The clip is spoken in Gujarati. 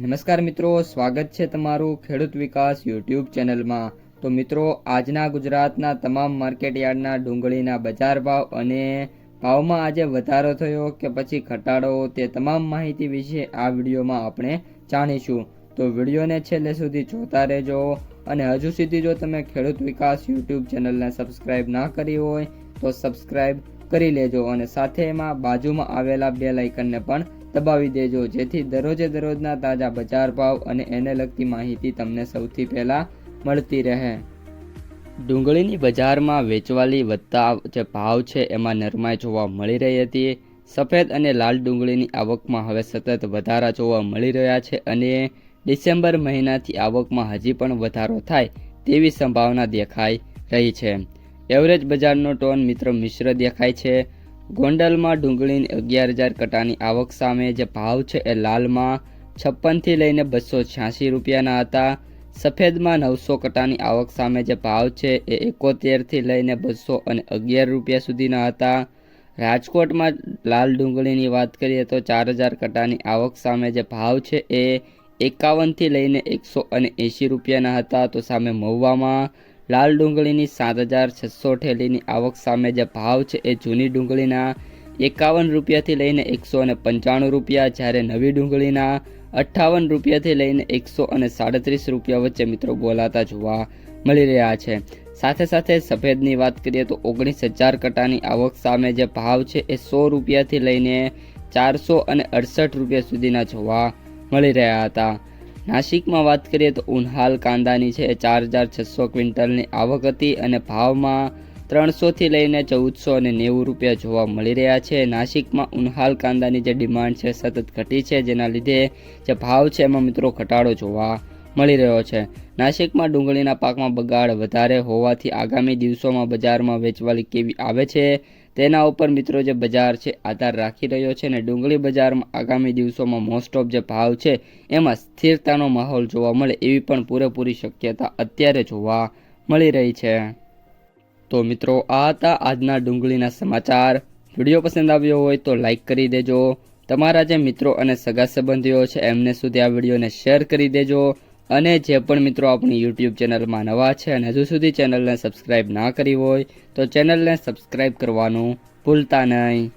નમસ્કાર મિત્રો, સ્વાગત છે તમારું ખેડૂત વિકાસ યુટ્યુબ ચેનલમાં। તો મિત્રો, આજના ગુજરાતના તમામ માર્કેટયાર્ડના ડુંગળીના બજાર ભાવ અને ભાવમાં આજે વધારો થયો કે પછી ઘટાડો, તે તમામ માહિતી વિશે આ વિડીયોમાં આપણે જાણીશું। તો વિડીયોને છેલ્લે સુધી જોતા રહેજો અને હજુ સુધી જો તમે ખેડૂત વિકાસ યુટ્યુબ ચેનલને સબસ્ક્રાઈબ ના કરી હોય તો સબસ્ક્રાઈબ કરી લેજો અને સાથે એમાં બાજુમાં આવેલા બેલ આઇકનને પણ દબાવી દેજો, જેથી દરરોજે દરરોજના તાજા બજાર ભાવ અને એને લગતી માહિતી તમને સૌથી પહેલા મળતી રહે। ડુંગળીની બજારમાં વેચવાલી વધતા જે ભાવ છે એમાં નરમાઈ જોવા મળી રહી હતી। સફેદ અને લાલ ડુંગળીની આવકમાં હવે સતત વધારા જોવા મળી રહ્યા છે અને ડિસેમ્બર મહિનાથી આવકમાં હજી પણ વધારો થાય તેવી સંભાવના દેખાઈ રહી છે। એવરેજ બજારનો ટોન મિત્રો મિશ્ર દેખાય છે। ગોંડલમાં ડુંગળીની 11,000 કટાની આવક સામે જે ભાવ છે એ લાલમાં 56 થી લઈને 286 રૂપિયાના હતા। સફેદમાં 900 કટાની આવક સામે જે ભાવ છે એ 71 થી લઈને 211 રૂપિયા સુધીના હતા। રાજકોટમાં લાલ ડુંગળીની વાત કરીએ તો 4,000 કટાની આવક સામે જે ભાવ છે એ 51 થી લઈને 180 રૂપિયાના હતા। તો સામે મહુવામાં લાલ ડુંગળીની 7,600 ઠેલીની આવક સામે જે ભાવ છે એ જૂની ડુંગળીના 51 રૂપિયાથી લઈને 195 રૂપિયા, જ્યારે નવી ડુંગળીના 58 રૂપિયાથી લઈને 137 રૂપિયા વચ્ચે મિત્રો બોલાતા જોવા મળી રહ્યા છે। સાથે સાથે સફેદની વાત કરીએ તો 19,000 કટાની આવક સામે જે ભાવ છે એ 100 રૂપિયાથી લઈને 468 રૂપિયા સુધીના જોવા મળી રહ્યા હતા। નાસિકમાં વાત કરીએ તો ઉન્હાલ કાંદાની છે એ 4,600 ક્વિન્ટલની આવક હતી અને ભાવમાં 300 થી લઈને 1,490 રૂપિયા જોવા મળી રહ્યા છે। નાસિકમાં ઉન્હાલ કાંદાની જે ડિમાન્ડ છે સતત ઘટી છે, જેના લીધે જે ભાવ છે એમાં મિત્રો ઘટાડો જોવા મળી રહ્યો છે। નાસિકમાં ડુંગળીના પાકમાં બગાડ વધારે હોવાથી આગામી દિવસોમાં બજારમાં વેચવાલી કેવી આવે છે તેના ઉપર મિત્રો જે બજાર છે આધાર રાખી રહ્યો છે અને ડુંગળી બજારમાં આગામી દિવસોમાં મોસ્ટ ઓફ જે ભાવ છે એમાં સ્થિરતાનો માહોલ જોવા મળે એવી પણ પૂરેપૂરી શક્યતા અત્યારે જોવા મળી રહી છે। તો મિત્રો, આ હતા આજના ડુંગળીના સમાચાર। વિડીયો પસંદ આવ્યો હોય તો લાઈક કરી દેજો, તમારા જે મિત્રો અને સગા સંબંધીઓ છે એમને સુધી આ વિડીયોને શેર કરી દેજો અને જે પણ મિત્રો આપણી યુટ્યુબ ચેનલમાં નવા છે અને હજુ સુધી ચેનલને સબસ્ક્રાઈબ ના કરી હોય તો ચેનલને સબસ્ક્રાઈબ કરવાનું ભૂલતા નહીં।